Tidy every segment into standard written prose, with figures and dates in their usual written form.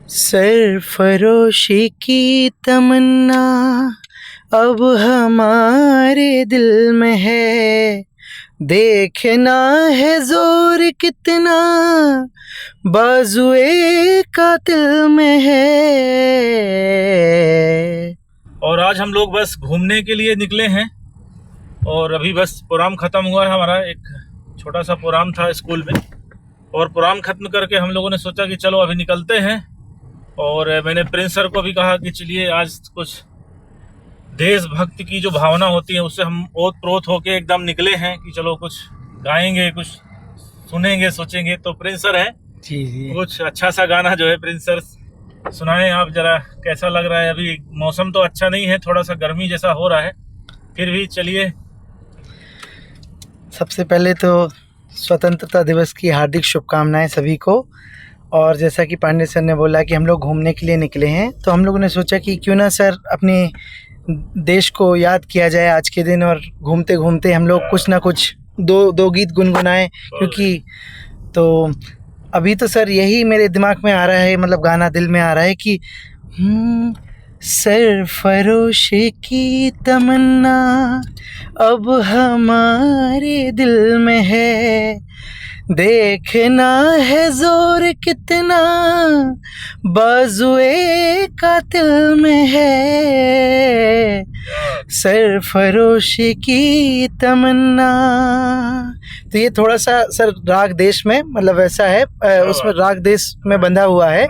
सरफरोशी की तमन्ना अब हमारे दिल में है, देखना है जोर कितना बाजुए कातिल में है। और आज हम लोग बस घूमने के लिए निकले हैं और अभी बस प्रोग्राम ख़त्म हुआ है। हमारा एक छोटा सा प्रोग्राम था स्कूल में और प्रोग्राम ख़त्म करके हम लोगों ने सोचा कि चलो अभी निकलते हैं। और मैंने प्रिंस सर को भी कहा कि चलिए आज कुछ देशभक्ति की जो भावना होती है उससे हम ओत प्रोत होके एकदम निकले हैं कि चलो कुछ गाएंगे, कुछ सुनेंगे, सोचेंगे। तो प्रिंस सर है जी कुछ अच्छा सा गाना जो है प्रिंस सर सुनाएं आप जरा, कैसा लग रहा है? अभी मौसम तो अच्छा नहीं है, थोड़ा सा गर्मी जैसा हो रहा है, फिर भी चलिए। सबसे पहले तो स्वतंत्रता दिवस की हार्दिक शुभकामनाएं सभी को। और जैसा कि पांडे सर ने बोला कि हम लोग घूमने के लिए निकले हैं, तो हम लोगों ने सोचा कि क्यों ना सर अपने देश को याद किया जाए आज के दिन, और घूमते घूमते हम लोग कुछ ना कुछ दो गीत गुनगुनाएं। क्योंकि तो अभी तो सर यही मेरे दिमाग में आ रहा है, मतलब गाना दिल में आ रहा है कि सरफरोशी की तमन्ना अब हमारे दिल में है, देखना है जोर कितना बाजुए कातिल में है, सरफरोशी की तमन्ना। तो ये थोड़ा सा सर राग देश में, मतलब ऐसा है उसमें राग देश में बंधा हुआ है।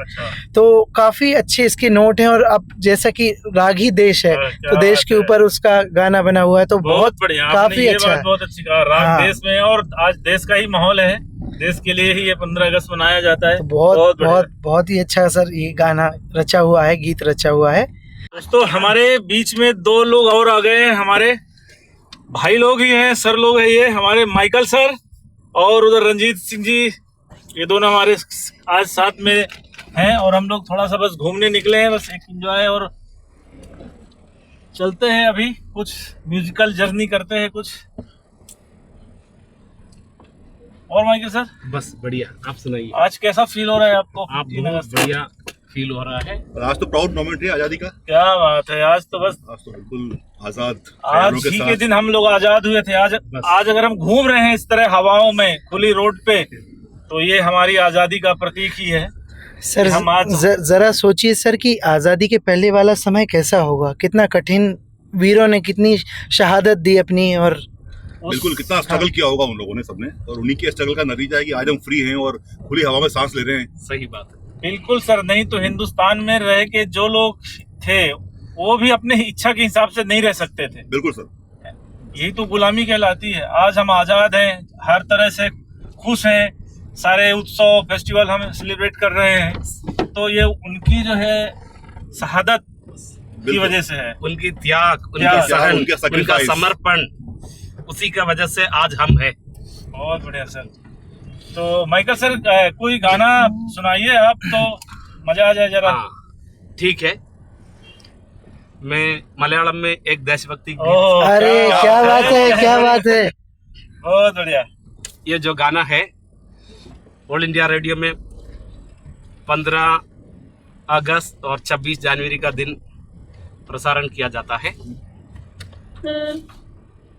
तो काफ़ी अच्छे इसके नोट हैं, और अब जैसा कि राग ही देश है तो देश के ऊपर उसका गाना बना हुआ है, तो बहुत बढ़िया, काफ़ी अच्छा है। बहुत अच्छी कहा, राग देश में, और आज देश का ही माहौल है, देश के लिए ही ये 15 अगस्त मनाया जाता है। तो बहुत ही अच्छा सर ये गाना रचा हुआ है, गीत रचा हुआ है। दोस्तों हमारे बीच में दो लोग और आ गए हैं, हमारे भाई लोग ही हैं, सर लोग हैं, ये हमारे माइकल सर और उधर रंजीत सिंह जी, ये दोनों हमारे आज साथ में हैं। और हम लोग थोड़ा सा बस घूमने निकले हैं, बस एक एंजॉय, और चलते हैं अभी कुछ म्यूजिकल जर्नी करते हैं कुछ। और माइकल सर बस बढ़िया, आप सुनाइए। आज कैसा फील हो रहा है आपको? आप बहुत बढ़िया फील हो रहा है। आज तो प्राउड मोमेंट है आजादी का। क्या बात है, आज तो बस आज तो बिल्कुल आजाद, आज ही के दिन हम लोग आजाद हुए थे। आज अगर हम घूम रहे हैं इस तरह हवाओं में खुली रोड पे, तो ये हमारी आजादी का प्रतीक ही है सर। हम आज जरा सोचिए सर कि आजादी के पहले वाला समय कैसा होगा, कितना कठिन, वीरों ने कितनी शहादत दी अपनी, और बिल्कुल कितना स्ट्रगल किया होगा उन लोगों ने सबने, और उन्हीं के स्ट्रगल का नतीजा है कि आज हम फ्री हैं और खुली हवा में सांस ले रहे हैं। सही बात है, बिल्कुल सर। नहीं तो हिंदुस्तान में रह के जो लोग थे वो भी अपने इच्छा के हिसाब से नहीं रह सकते थे। बिल्कुल सर, यही तो गुलामी कहलाती है। आज हम आजाद हैं, हर तरह से खुश हैं, सारे उत्सव फेस्टिवल हम सेलिब्रेट कर रहे हैं, तो ये उनकी जो है शहादत की वजह से है, उनकी त्याग, उनका सहन, उनका समर्पण, उसी का वजह से आज हम हैं। बहुत बढ़िया सर। तो माइकल सर कोई गाना सुनाइए आप, तो मजा आ जाए जरा। ठीक है, मैं मलयालम में एक देशभक्ति अरे क्या बात है, क्या बात है, बहुत बढ़िया। ये जो गाना है ऑल इंडिया रेडियो में 15 अगस्त और 26 जनवरी का दिन प्रसारण किया जाता है।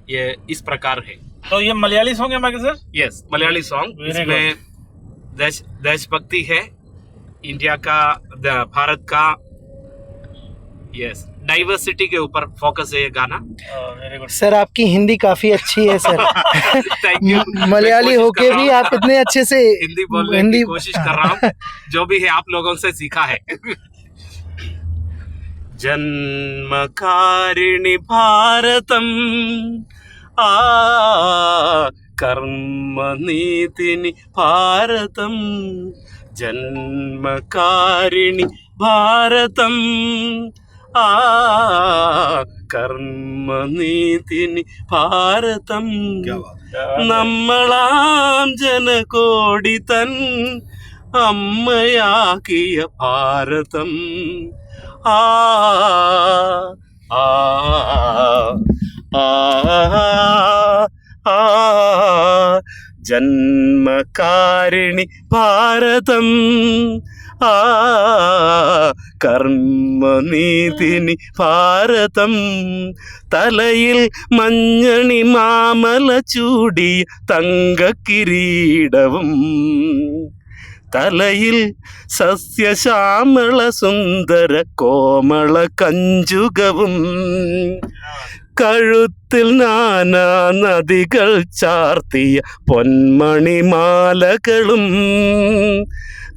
ये इस प्रकार है। तो ये मलयाली सॉन्ग है Michael sir? Yes, Malayali song. इसमें देशभक्ति है, इंडिया का, भारत का, यस, डाइवर्सिटी के ऊपर फोकस है ये गाना। सर आपकी हिंदी काफी अच्छी है सर। Thank you. मलयाली होके भी आप इतने अच्छे से हिंदी बोलने की कोशिश कर रहा हूँ, जो भी है आप लोगों से सीखा है। जन्मकारिणि भारतम कर्मनीतिनि भारतम, जन्मकारिणि भारतम कर्मनीतिनि भारतम, നമ്മളാം ജനകോടി തൻ അമ്മയാക്കിയ ഭാരതം, ആ ആ ആ ആ ജന്മകാരിണി ഭാരതം, ആ കർമ്മനീതിനി ഭാരതം തലയിൽ മഞ്ഞണി മാമല ചൂടിയ തങ്കക്കിരീടവും തലയിൽ സസ്യശ്യാമള സുന്ദര കോമള കഞ്ചുകവും കഴുത്തിൽ നാനാ നദികൾ ചാർത്തിയ പൊന്മണിമാലകളും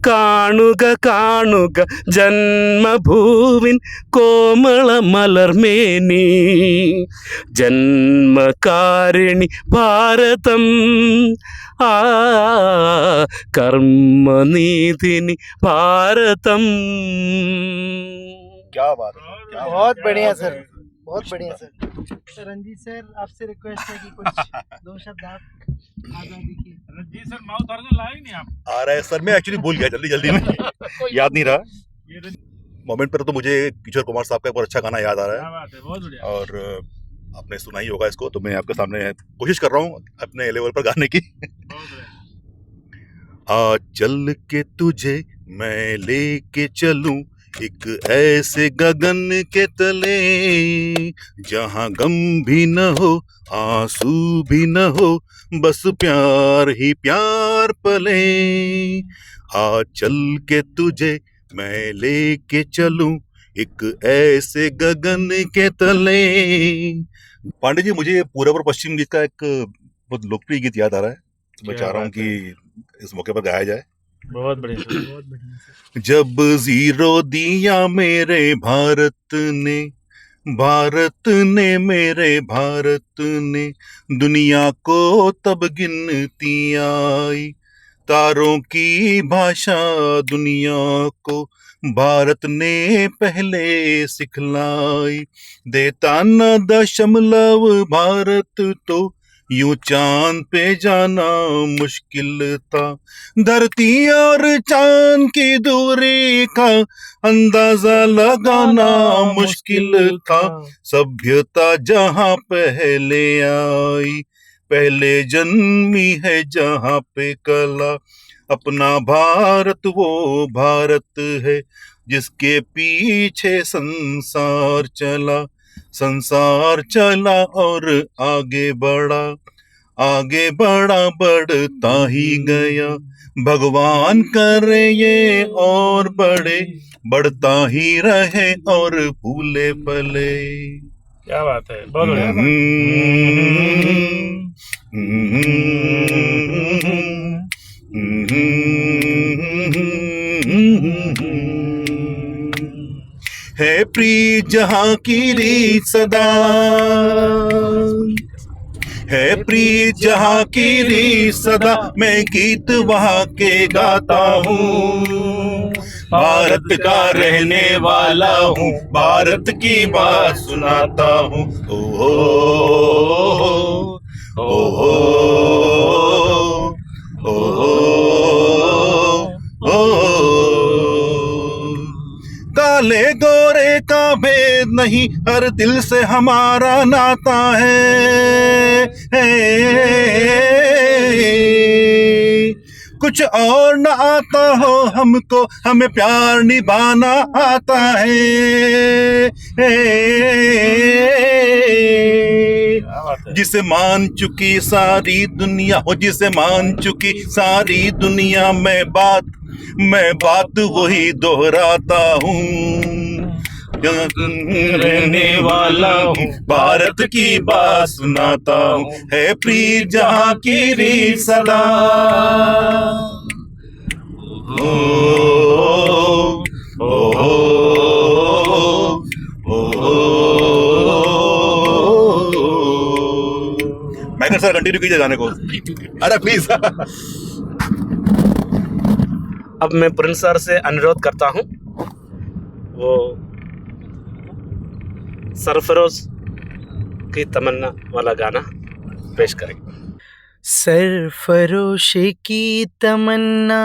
കാണുക കാണുക ജന്മഭൂവിൻ കോമള മലർമേനി ജന്മകാരിണി ഭാരതം ആ കർമ്മനീതിനി ഭാരതം. क्या बात है, क्या बात बहुत है, बढ़िया क्या सर, बात है। बहुत बढ़िया सर. सर रंजीत सर आपसे रिक्वेस्ट है कि कुछ दो शब्द आप आजादी की. जी सर, माउथ ऑर्गन लाए ही नहीं आप. आ रहा है सर, मैं एक्चुअली भूल गया जल्दी में याद नहीं रहा. ये रंजीत, मोमेंट पर तो मुझे किशोर कुमार साहब का एक बहुत अच्छा गाना याद आ रहा क्या है बात है, बहुत बढ़िया. और आपने सुना ही होगा इसको, तो मैं आपके सामने कोशिश कर रहा हूँ अपने लेवल पर गाने की. बहुत बढ़िया. आ चल के तुझे मैं लेके चलूं एक ऐसे गगन के तले जहां गम भी न हो आंसू भी न हो बस प्यार ही प्यार पले. आ चल के तुझे मैं लेके चलूं एक ऐसे गगन के तले. पांडे जी, मुझे पूरब और पश्चिम गीत का एक बहुत लोकप्रिय गीत याद आ रहा है, तो मैं क्या चाह रहा हूँ बात कि इस मौके पर गाया जाए. बहुत बढ़िया सर. बहुत बढ़िया सर. जब जीरो दिया मेरे भारत ने मेरे भारत ने दुनिया को तब गिनती आई. तारों की भाषा दुनिया को भारत ने पहले सिखलाई. देता न दशमलव भारत तो यूं चांद पे जाना मुश्किल था. धरती और चांद की दूरी का अंदाजा लगाना मुश्किल था. सभ्यता जहां पहले आई पहले जन्मी है जहां पे कला. अपना भारत वो भारत है जिसके पीछे संसार चला और आगे बढ़ा बढ़ता ही गया. भगवान करे ये और बढ़ता ही रहे और फूले फले. क्या बात है, बहुत बढ़िया. है प्रीत जहाँ की रीत सदा, है प्रीत जहाँ की रीत सदा. मैं गीत वहाँ के गाता हूँ. भारत का रहने वाला हूँ, भारत की बात सुनाता हूँ. ओ हो ओ हो ओ हो ओ हो. काले गोरे का भेद नहीं, हर दिल से हमारा नाता है. कुछ और न आता हो हमको, हमें प्यार निभाना आता है. जिसे मान चुकी सारी दुनिया हो, जिसे मान चुकी सारी दुनिया, मैं बात वही दोहराता हूँ. रहने वाला हूँ, भारत की बात सुनाता हूँ. है प्रीत जहाँ की रीत सदा. ओ ओ ओ मैकर सर कंटिन्यू कीजिए गाने को. अरे प्लीज. अब मैं प्रिंस सर से अनुरोध करता हूँ वो सरफरोज की तमन्ना वाला गाना पेश करेंगे. सरफरोशी की तमन्ना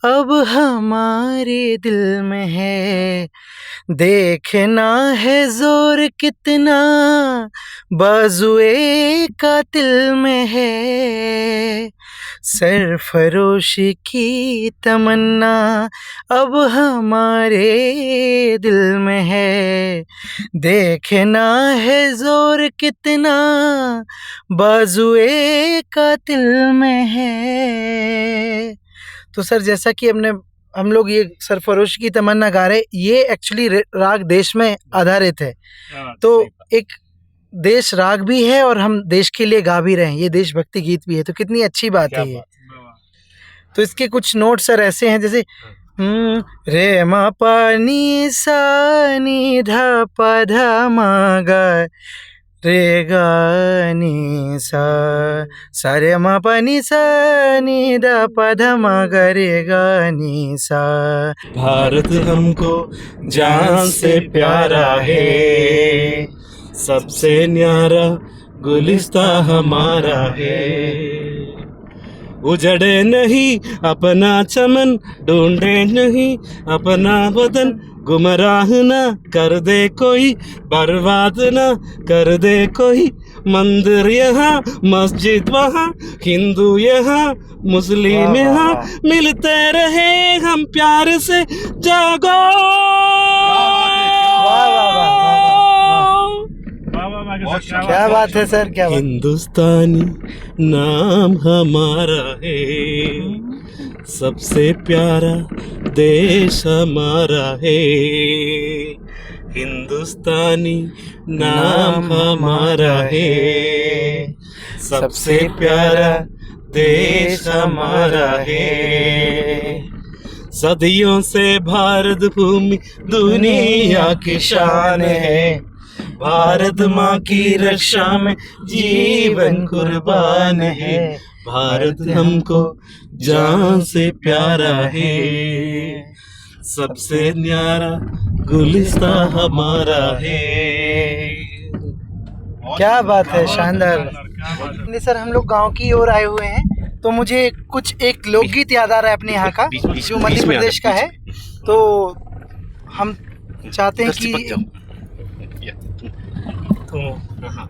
अब हमारे दिल में है. देखना है जोर कितना बाजुए कातिल में है. सरफरोशी की तमन्ना अब हमारे दिल में है, देखना है जोर कितना बाजुए कातिल में है। तो सर जैसा कि हम लोग ये सरफरोश की तमन्ना गा रहे, ये एक्चुअली राग देश में आधारित है। तो एक देश राग भी है और हम देश के लिए गा भी रहे हैं, ये देशभक्ति गीत भी है, तो कितनी अच्छी बात है ये। तो इसके कुछ नोट सर ऐसे हैं जैसे रे मा पा नी सा नी धा पा धा मा गा रे गा नी सा रे मा पा नी सा नी धा पा धा मा गा रे गा नी सा। भारत हमको जान से प्यारा है, सबसे न्यारा गुलिस्ता हमारा है। उजड़े नहीं अपना चमन, ढूंढे नहीं अपना वतन, गुमराह ना कर दे कोई, बर्बाद ना कर दे कोई। मंदिर यहाँ मस्जिद वहाँ, हिंदू यहाँ मुस्लिम यहाँ, मिलते रहे हम प्यार से, जागो। क्या बात है सर, क्या बात। हिंदुस्तानी नाम हमारा है, सबसे प्यारा देश हमारा है। हिंदुस्तानी नाम हमारा है, सबसे प्यारा देश हमारा है। सदियों से भारत भूमि दुनिया की शान है, भारत माँ की रक्षा में जीवन कुर्बान है। भारत हमको जान से प्यारा है, सबसे न्यारा गुलिस्ता हमारा है। क्या बात है, शानदार। नहीं सर, हम लोग गांव की ओर आए हुए हैं, तो मुझे कुछ एक लोकगीत याद आ रहा है अपने यहाँ का, जो मध्य प्रदेश का है। तो हम चाहते हैं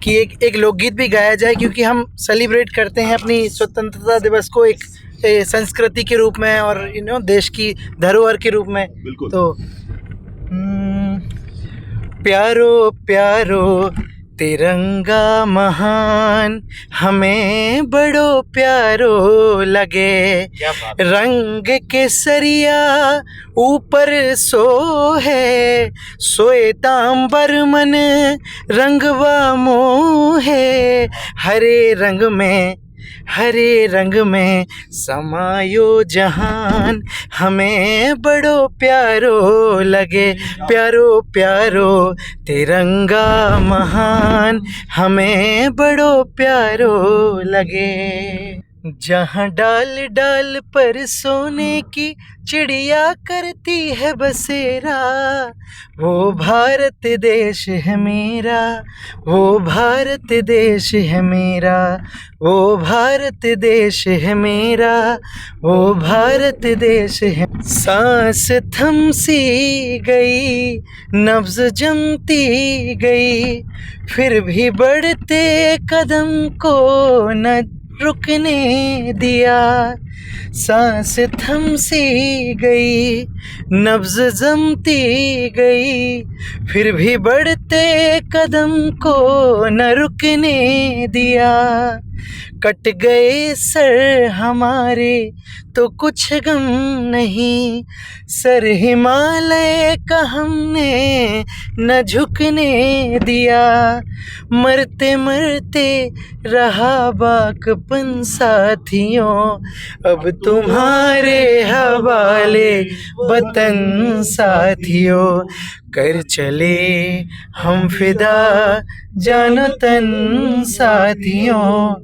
कि एक लोकगीत भी गाया जाए, क्योंकि हम सेलिब्रेट करते हैं अपनी स्वतंत्रता दिवस को एक संस्कृति के रूप में और देश की धरोहर के रूप में। तो प्यारो प्यारो तिरंगा महान, हमें बड़ो प्यारो लगे। रंग केसरिया ऊपर सो है, श्वेतांबर मन रंगवा मोह है। हरे रंग में समायो जहान, हमें बड़ो प्यारो लगे। प्यारो प्यारो तिरंगा महान, हमें बड़ो प्यारो लगे। जहाँ डाल डाल पर सोने की चिड़िया करती है बसेरा, वो भारत देश है मेरा, वो भारत देश है मेरा, वो भारत देश है मेरा, वो भारत देश है। सांस थम सी गई, नब्ज जमती गई, फिर भी बढ़ते कदम को न रुकने दिया। सांस थम सी गई, नब्ज जमती गई, फिर भी बढ़ते कदम को न रुकने दिया। कट गए सर हमारे तो कुछ गम नहीं, सर हिमालय का हमने न झुकने दिया। मरते मरते रहा बाकपन साथियों, अब तुम्हारे हवाले वतन साथियों। कर चले हम फिदा जानो तन साथियों,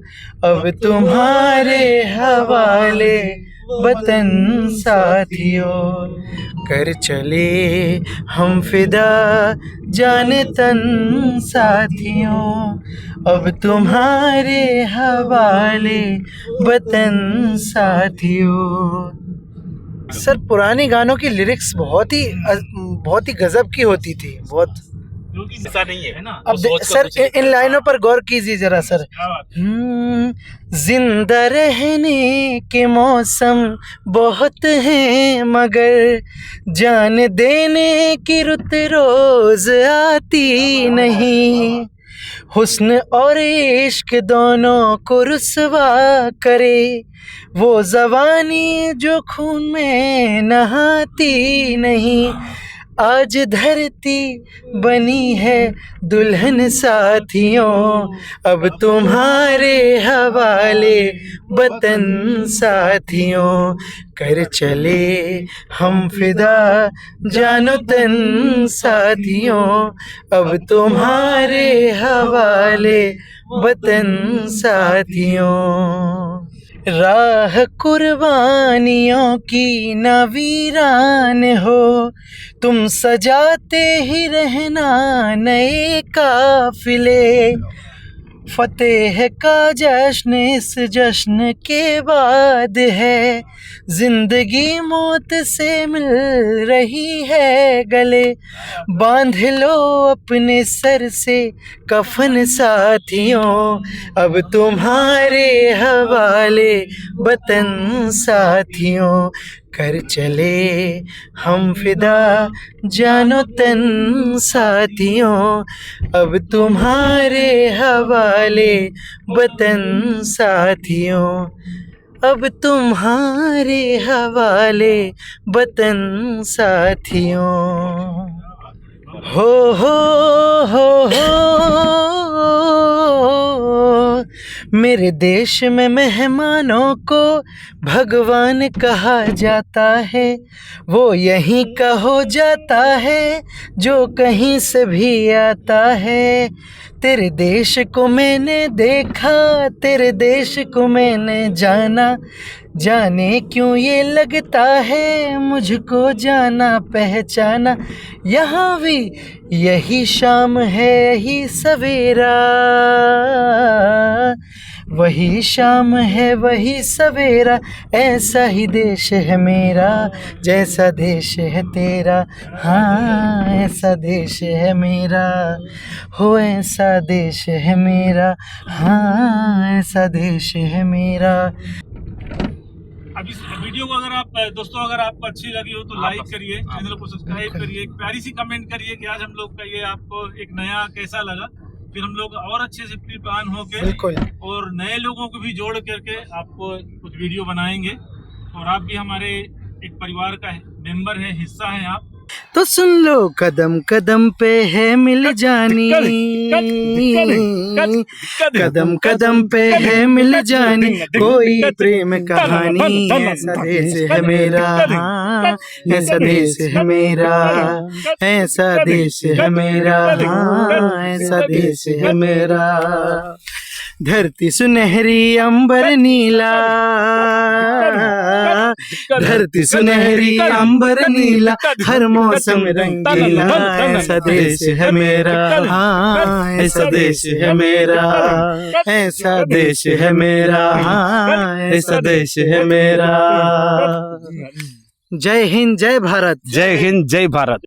अब तुम्हारे हवाले वतन साथियों। कर चले हम फिदा जाने तन साथियों, अब तुम्हारे हवाले वतन साथियों। सर पुराने गानों की लिरिक्स बहुत ही गजब की होती थी, बहुत क्योंकि ऐसा नहीं है ना। अब सोच कर सर कुछ नहीं इन लाइनों पर गौर कीजिए जरा सर। क्या बात है। जिंदा रहने के मौसम बहुत हैं मगर जान देने की रुत रोज आती नहीं। हुस्न और इश्क दोनों को रुसवा करे वो जवानी जो खून में नहाती नहीं। आज धरती बनी है दुल्हन साथियों अब तुम्हारे हवाले वतन साथियों। कर चले हम फिदा जानो तन साथियों अब तुम्हारे हवाले वतन साथियों। राह कुर्बानियों की न वीरान हो तुम सजाते ही रहना नए काफिले। फतेह का जश्न इस जश्न के बाद है जिंदगी मौत से मिल रही है गले। बांध लो अपने सर से कफन साथियों अब तुम्हारे हवाले वतन साथियों। कर चले हम फिदा जानो तन साथियों अब तुम्हारे हवाले वतन साथियों अब तुम्हारे हवाले वतन साथियों। हो मेरे देश में मेहमानों को भगवान कहा जाता है। वो यहीं का हो जाता है जो कहीं से भी आता है। तेरे देश को मैंने देखा तेरे देश को मैंने जाना जाने क्यों ये लगता है मुझको जाना पहचाना। यहाँ भी यही शाम है यही सवेरा वही शाम है वही सवेरा। ऐसा ही देश है मेरा जैसा देश है तेरा। हाँ ऐसा देश है मेरा हो ऐसा देश है मेरा। हाँ ऐसा देश है मेरा। अब इस वीडियो को अगर आप दोस्तों अगर आपको अच्छी लगी हो तो लाइक करिए, चैनल को सब्सक्राइब करिए, एक प्यारी सी कमेंट करिए कि आज हम लोग का ये आपको एक नया कैसा लगा। फिर हम लोग और अच्छे से प्री प्लान होके बिल्कुल और नए लोगों को भी जोड़ करके आपको कुछ वीडियो बनाएंगे। और आप भी हमारे एक परिवार का मेंबर है, हिस्सा है आप। तो सुन लो कदम कदम पे है मिल जानी कदम कदम पे है मिल जानी कोई प्रेम कहानी। ऐसा देश है मेरा हाँ ऐसा देश है मेरा ऐसा देश है मेरा हाँ ऐसा देश है मेरा। धरती सुनहरी अंबर नीला धरती सुनहरी अंबर नीला हर मौसम रंगीला। ऐसा देश है मेरा हाँ ऐसा देश है मेरा ऐसा देश है मेरा हाँ ऐसा देश है मेरा। जय हिंद जय भारत। जय हिंद जय भारत।